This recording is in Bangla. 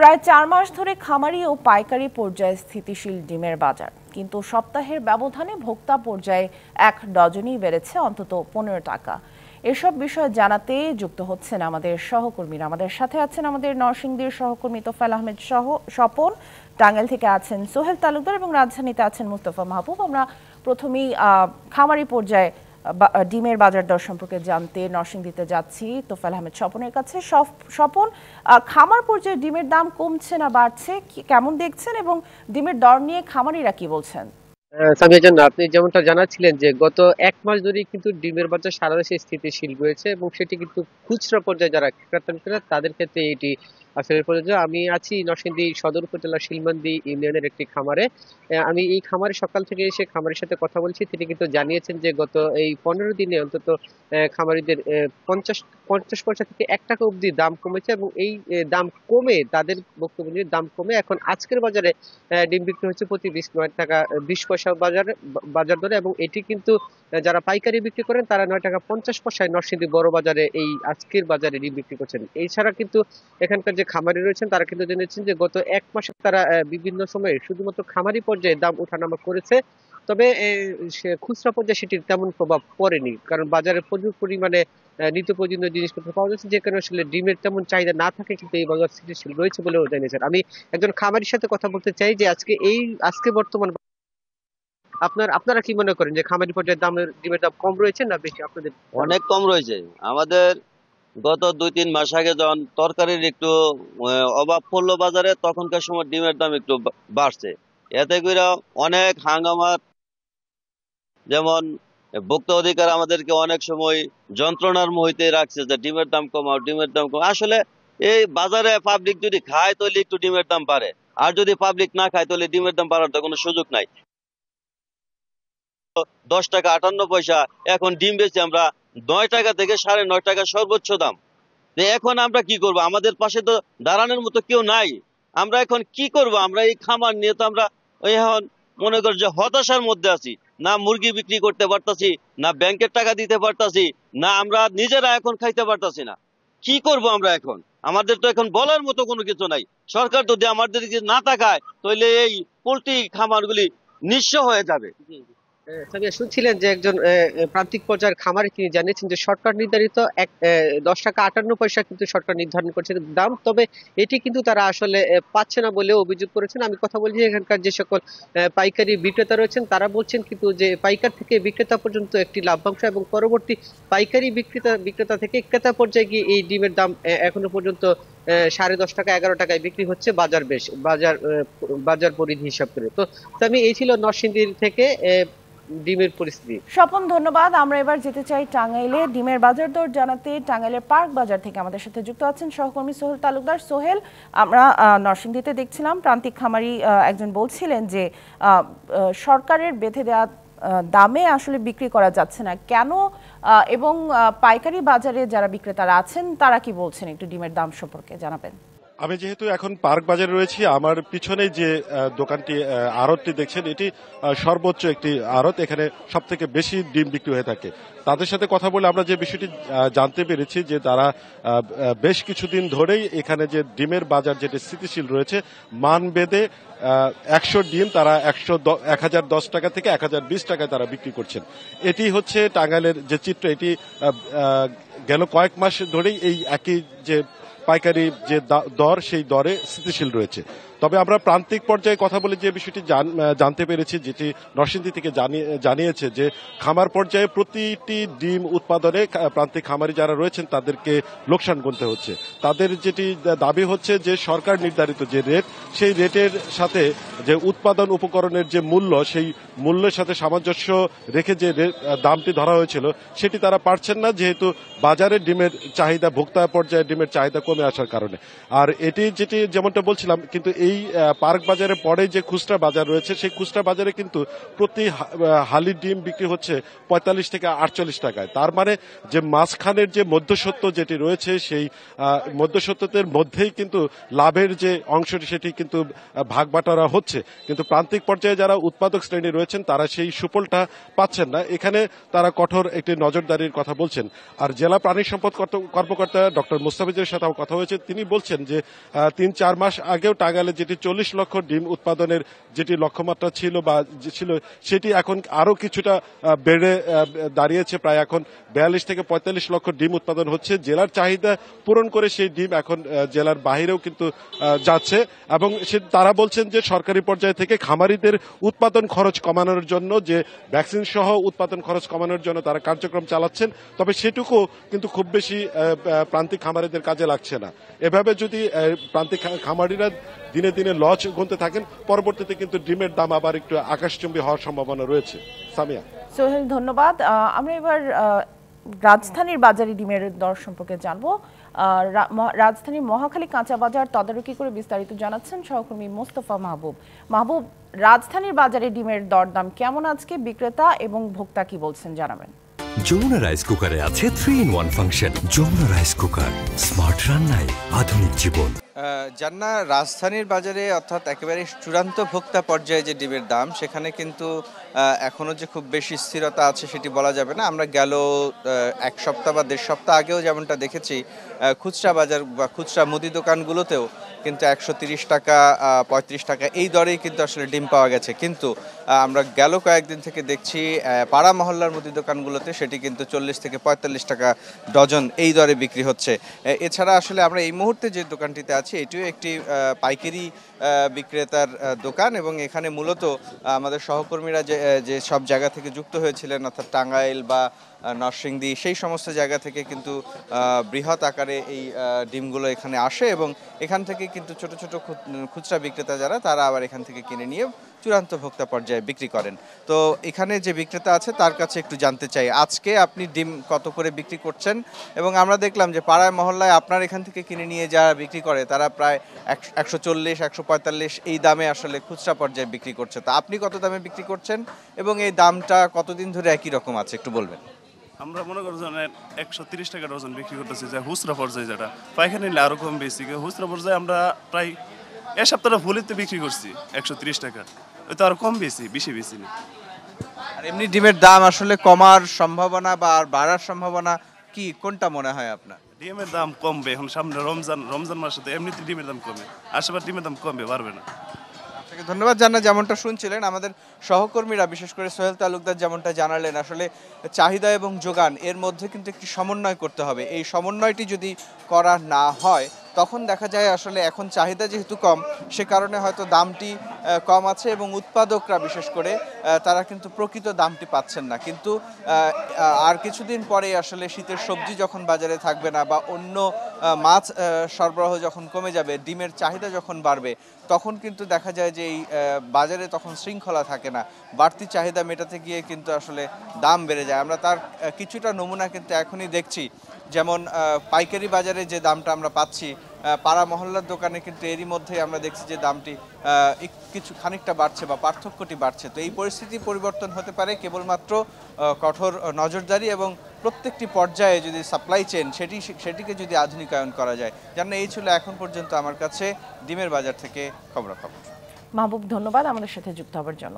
প্রায় ৪ মাস ধরে খামারি ও পাইকারি পর্যায়ে স্থিতিশীল ডিমের বাজার, কিন্তু সপ্তাহের ব্যবধানে ভোক্তা পর্যায়ে এক ডজনই বেড়েছে অন্তত ১৫ টাকা। এসব বিষয় জানাতে যুক্ত হচ্ছেন আমাদের সহকর্মীরা। আমাদের সাথে আছেন আমাদের নরসিংদীর সহকর্মী তোফায়েল আহমেদ স্বপন, টাঙ্গাইল থেকে আছেন সোহেল তালুকদার এবং রাজধানীতে আছেন মুস্তফা মাহবুব। আমরা প্রথমেই খামারি পর্যায়ে ডিমের বাজার দর সম্পর্কে জানতে নরসিংদীতে যাচ্ছি তোফায়েল আহমেদ স্বপনের কাছে। স্বপন, খামার পর্যায়ে ডিমের দাম কমছে না বাড়ছে, কেমন দেখছেন এবং ডিমের দর নিয়ে খামারিরা কি বলছেন? সামিয়া জান্নাত, আপনি যেমনটা জানাচ্ছিলেন যে গত ১ মাস ধরেই কিন্তু ডিমের বাজার সারা দেশে স্থিতিশীল রয়েছে এবং সেটি কিন্তু খুচরা পর্যায়ে যারা ক্রেতা বিক্রেতা তাদের ক্ষেত্রে এটি আসলে প্রযোজ্য। আমি আছি নরসিংদী সদর উপজেলার শিলমান্দি ইউনিয়নের একটি খামারে। আমি এই খামারে সকাল থেকে এসে খামারের সাথে কথা বলছি। তিনি কিন্তু জানিয়েছেন যে গত এই ১৫ দিনে অন্তত খামারিদের ৫০ পয়সা থেকে ১ টাকা অবধি দাম কমেছে এবং এই দাম কমে তাদের বক্তব্য অনুযায়ী দাম কমে এখন আজকের বাজারে ডিম বিক্রি হচ্ছে প্রতি ৯ টাকা ২০ পয়সা বাজার দরে এবং এটি কিন্তু যারা পাইকারি বিক্রি করেন তারা ৯ টাকা ৫০ পয়সায় নরসিংদী বড় বাজারে এই আজকের বাজারে ডিম বিক্রি করছেন। এছাড়া কিন্তু এখানকার যে খামারি রয়েছেন তারা কিন্তু জেনেছেন যে গত ১ মাসে তারা বিভিন্ন সময়ে শুধুমাত্র খামারি পর্যায়ে দাম ওঠানামা করেছে, তবে খুচরা পর্যায়ে সেটির তেমন প্রভাব পড়েনি, কারণ বাজারে প্রচুর পরিমাণে নিত্য প্রয়োজনীয় জিনিসপত্র পাওয়া যাচ্ছে, যে কারণে আসলে ডিমের তেমন চাহিদা না থাকে কিন্তু এই বাজার স্থিতিশীল রয়েছে বলেও জানিয়েছেন। আমি একজন খামারির সাথে কথা বলতে চাই যে আজকে বর্তমান আপনারা কি মনে করেন যে খামারি পর্যায়ে ডিমের দাম কম রয়েছে না বেশি? আপনাদের অনেক কম রয়েছে। আমাদের গত ২-৩ মাস আগে যখন তরকারির একটু অভাব পড়লো বাজারে, তখনকার সময় ডিমের দাম একটু বাড়ছে। এতে করে অনেক হাঙ্গামার, যেমন ভোক্তা অধিকার আমাদেরকে অনেক সময় যন্ত্রণার মুহিতে রাখছে যে ডিমের দাম কমাও, ডিমের দাম কমাও। আসলে এই বাজারে পাবলিক যদি খায় তাহলে একটু ডিমের দাম বাড়ে, আর যদি পাবলিক না খায় তাহলে ডিমের দাম বাড়ার তো কোনো সুযোগ নাই। ১০ টাকা ৫৮ পয়সা এখন ডিম বেচি আমরা ৯ টাকা থেকে ৯.৫ টাকা সর্বোচ্চ দাম। এখন আমরা কি করব? আমাদের পাশে তো দাঁড়ানোর মতো কেউ নাই। আমরা এখন কি করব? আমরা এই খামার নিয়ে তো আমরা এখন মনে কর যে হতাশার মধ্যে আছি। না মুরগি বিক্রি করতে পারতাছি, না ব্যাংকের টাকা দিতে পারতাছি, না আমরা নিজেরা এখন খাইতে পারতাছি না। কি করব আমরা এখন? আমাদের তো এখন বলার মতো কোনো কিছু নাই। সরকার যদি আমাদের দিকে না তাকায় তাহলে এই পোল্ট্রি খামারগুলি নিঃস্ব হয়ে যাবে। শুনছিলেন যে একজন প্রান্তিক পর্যায়ের খামারে তিনি জানিয়েছেন যে সরকার নির্ধারিত ১০ টাকা ৫৮ পয়সা কিন্তু সরকার নির্ধারণ করছে দাম, তবে এটি কিন্তু তারা আসলে পাচ্ছে না বলে অভিযোগ করেছেন। আমি কথা বলছি এখানকার যে সকল পাইকারি বিক্রেতা রয়েছেন তারা বলছেন কিন্তু যে পাইকার থেকে বিক্রেতা পর্যন্ত একটি লাভ্যাংশ এবং পরবর্তী পাইকারি বিক্রেতা থেকে ক্রেতা পর্যায়ে গিয়ে এই ডিমের দাম এখনো পর্যন্ত ১০.৫ টাকা ১১ টাকায় বিক্রি হচ্ছে বাজার পরিধি হিসাব করে। তো আমি এই ছিল নরসিংদীর থেকে ডিমের পরিস্থিতি। স্বপন, ধন্যবাদ। আমরা এবার যেতে চাই টাঙ্গাইলে। ডিমের বাজার দর জানাতে টাঙ্গাইলের পার্ক বাজার থেকে আমাদের সাথে যুক্ত আছেন সহকর্মী সোহেল তালুকদার। সোহেল, আমরা নরসিংদীতে দেখছিলাম প্রান্তিক খামারি একজন বলছিলেন যে সরকারের বেঁধে দেওয়া দামে আসলে বিক্রি করা যাচ্ছে না কেন, এবং পাইকারি বাজারে যারা বিক্রেতারা আছেন তারা কি বলছেন একটু ডিমের দাম সম্পর্কে জানাবেন। আমি যেহেতু এখন পার্ক বাজারে রয়েছি, আমার পিছনে যে দোকানটি আড়তটি দেখছেন এটি সর্বোচ্চ একটি আড়ত, এখানে সব থেকে বেশি ডিম বিক্রি হয়ে থাকে। তাদের সাথে কথা বলে আমরা যে বিষয়টি জানতে পেরেছি যে তারা বেশ কিছুদিন ধরেই এখানে যে ডিমের বাজার যেটি স্থিতিশীল রয়েছে মান বেঁধে ১০০ ডিম তারা ১,০১০ টাকা থেকে ১,০২০ টাকায় তারা বিক্রি করছেন। এটি হচ্ছে টাঙ্গাইলের যে চিত্র, এটি গেল কয়েক মাস ধরেই এই একই যে পাইকারি যে দর সেই দরে স্থিতিশীল রয়েছে। তবে আমরা প্রান্তিক পর্যায়ে কথা বলে যে বিষয়টি জানতে পেরেছি, যেটি নরসিংদী থেকে জানিয়েছে যে খামার পর্যায়ে প্রতিটি ডিম উৎপাদনে প্রান্তিক খামারি যারা রয়েছেন তাদেরকে লোকসান গুনতে হচ্ছে। তাদের যেটি দাবি হচ্ছে যে সরকার নির্ধারিত যে রেট, সেই রেটের সাথে যে উৎপাদন উপকরণের যে মূল্য, সেই মূল্যের সাথে সামঞ্জস্য রেখে যে দামটি ধরা হয়েছিল সেটি তারা পারছেন না, যেহেতু বাজারে ডিমের চাহিদা, ভোক্তা পর্যায়ে ডিমের চাহিদা কমে আসার কারণে। আর এটি যেটি যেমনটা বলছিলাম, কিন্তু এই পার্ক বাজারে পরে যে খুচরা বাজার রয়েছে সেই খুচরা বাজারে কিন্তু প্রতি হালি ডিম বিক্রি হচ্ছে ৪৫ থেকে ৪৮ টাকায়। তার মানে যে মাঝখানের যে মধ্যস্বত্ব যেটি রয়েছে সেই মধ্যস্বত্বের মধ্যেই কিন্তু লাভের যে অংশটি সেটি কিন্তু ভাগ বাটোয়ারা হচ্ছে, কিন্তু প্রান্তিক পর্যায়ে যারা উৎপাদক শ্রেণী রয়েছেন তারা সেই সুফলটা পাচ্ছেন না। এখানে তারা কঠোর একটি নজরদারির কথা বলছেন। আর জেলা প্রাণী সম্পদ কর্মকর্তা ডক্টর মুস্তাফিজের সাথে কথা হয়েছে। তিনি বলছেন যে ৩-৪ মাস আগেও টাঙ্গাইলে যেটি 40 লক্ষ ডিম উৎপাদনের যেটি লক্ষ্যমাত্রা ছিল বা ছিল, সেটি এখন আরো কিছুটা বেড়ে দাঁড়িয়েছে। প্রায় এখন 42 থেকে 45 লক্ষ ডিম উৎপাদন হচ্ছে। জেলার চাহিদা পূরণ করে সেই ডিম এখন জেলার বাহিরেও কিন্তু যাচ্ছে। এবং তারা বলছেন যে সরকারি পর্যায়ে থেকে খামারিদের উৎপাদন খরচ কমানোর জন্য, যে ভ্যাকসিন সহ উৎপাদন খরচ কমানোর জন্য তারা কার্যক্রম চালাচ্ছেন, তবে সেটুকু কিন্তু খুব বেশি প্রান্তিক খামারিদের কাজে লাগছে না। এভাবে যদি প্রান্তিক খামারিরা দিনে দিনে লস গুনতে থাকেন, পরবর্তীতে কিন্তু ডিমের দাম আবার একটু আকাশচুম্বী হওয়ার সম্ভাবনা রয়েছে। সামিয়া। সোহেল, ধন্যবাদ। আমরা এবার রাজধানীর বাজারে ডিমের দর সম্পর্কে জানবো। রাজধানীর মহাখালী কাঁচা বাজার তদারকি করে বিস্তারিত জানাচ্ছেন সহকর্মী মোস্তফা মাহবুব। মাহবুব, রাজধানীর বাজারে ডিমের দরদাম কেমন আজকে, বিক্রেতা এবং ভোক্তা কি বলছেন জানাবেন। যমুনা রাইস কুকারে আছে 3-in-1 function. Jamuna rice cooker, smart রান্নায় আধুনিক জীবন। জান্না, রাজধানীর বাজারে অর্থাৎ একেবারে চূড়ান্ত ভোক্তা পর্যায়ে যে ডিমের দাম, সেখানে কিন্তু এখনো যে খুব বেশি স্থিরতা আছে সেটি বলা যাবে না। আমরা গেল এক সপ্তাহ বা দেড় সপ্তাহ আগেও যেমনটা দেখেছি, খুচরা বাজার বা খুচরা মুদি দোকানগুলোতেও কিন্তু 130 টাকা 35 টাকা এই দরেই কিন্তু আসলে ডিম পাওয়া গেছে। কিন্তু আমরা গেল কয়েকদিন থেকে দেখছি পাড়া মহল্লার মুদি দোকানগুলোতে সেটি কিন্তু 40 থেকে 45 টাকা ডজন এই দরে বিক্রি হচ্ছে। এছাড়া আসলে আমরা এই মুহূর্তে যে দোকানটিতে আছি, এটিও একটি পাইকারি বিক্রেতার দোকান, এবং এখানে মূলত আমাদের সহকর্মীরা যে সব জায়গা থেকে যুক্ত হয়েছিলেন, অর্থাৎ টাঙ্গাইল বা নরসিংদী, সেই সমস্ত জায়গা থেকে কিন্তু বৃহৎ আকারে এই ডিমগুলো এখানে আসে, এবং এখান থেকে কিন্তু ছোট ছোট খুচরা বিক্রেতা যারা, তারা আবার এখান থেকে কিনে নিয়ে চূড়ান্ত ভোক্তা পর্যায়ে বিক্রি করেন। তো এখানে যে বিক্রেতা আছে তার কাছে একটু জানতে চাই, আজকে আপনি ডিম কত করে বিক্রি করছেন? এবং আমরা দেখলাম যে পাড়ায় মহল্লায় আপনার এখান থেকে কিনে নিয়ে যারা বিক্রি করে, তারা প্রায় 140, 145 এই দামে আসলে খুচরা পর্যায়ে বিক্রি করছে। তো আপনি কত দামে বিক্রি করছেন এবং এই দামটা কতদিন ধরে একই রকম আছে, একটু বলবেন। আমরা মনে করি 130 টাকা ডজন বিক্রি করতেছি, যে খুচরা পর্যায়ে, যেটা পাইকারি নিলে আরো কম বেশি। খুচরা পর্যায়ে আমরা প্রায় এক সপ্তাহটা ফুলিতে বিক্রি করছি 130 টাকা, ওই তো আরো কম বেশি, বেশি না। আর এমনি ডিমের দাম আসলে কমার সম্ভাবনা বা বাড়ার সম্ভাবনা কি, কোনটা মনে হয় আপনার? ডিমের দাম কমবে, এখন সামনে রমজান মাসে তো এমনিতে ডিমের দাম কমে, আশেপাশে ডিমের দাম কমবে, বাড়বে না। ধন্যবাদ। জানা, যেমনটা শুনছিলেন আমাদের সহকর্মীরা, বিশেষ করে সোহেল তালুকদার যেমনটা জানালেন, আসলে চাহিদা এবং যোগান এর মধ্যে কিন্তু একটি সমন্বয় করতে হবে। এই সমন্বয়টি যদি করা না হয়, তখন দেখা যায় আসলে এখন চাহিদা যেহেতু কম, সে কারণে হয়তো দামটি কম আছে, এবং উৎপাদকরা বিশেষ করে তারা কিন্তু প্রকৃত দামটি পাচ্ছেন না। কিন্তু আর কিছুদিন পরে আসলে শীতের সবজি যখন বাজারে থাকবে না, বা অন্য মাছ সরবরাহ যখন কমে যাবে, ডিমের চাহিদা যখন বাড়বে, তখন কিন্তু দেখা যায় যে এই বাজারে তখন শৃঙ্খলা থাকে না, বাড়তি চাহিদা মেটাতে গিয়ে কিন্তু আসলে দাম বেড়ে যায়। আমরা তার কিছুটা নমুনা কিন্তু এখনই দেখছি। যেমন পাইকারি বাজারে যে দামটা আমরা পাচ্ছি, পাড়া মহল্লার দোকানে কিন্তু এরই মধ্যে আমরা দেখছি যে দামটি কিছু খানিকটা বাড়ছে বা পার্থক্যটি বাড়ছে। তো এই পরিস্থিতি পরিবর্তন হতে পারে কেবলমাত্র কঠোর নজরদারি এবং প্রত্যেকটি পর্যায়ে যদি সাপ্লাই চেইন সেটিকে যদি আধুনিকায়ন করা যায়। জানেন, এই ছিল এখন পর্যন্ত আমার কাছে ডিমের বাজার থেকে খবরাখবর। মাহবুব, ধন্যবাদ আমাদের সাথে যুক্ত হওয়ার জন্য।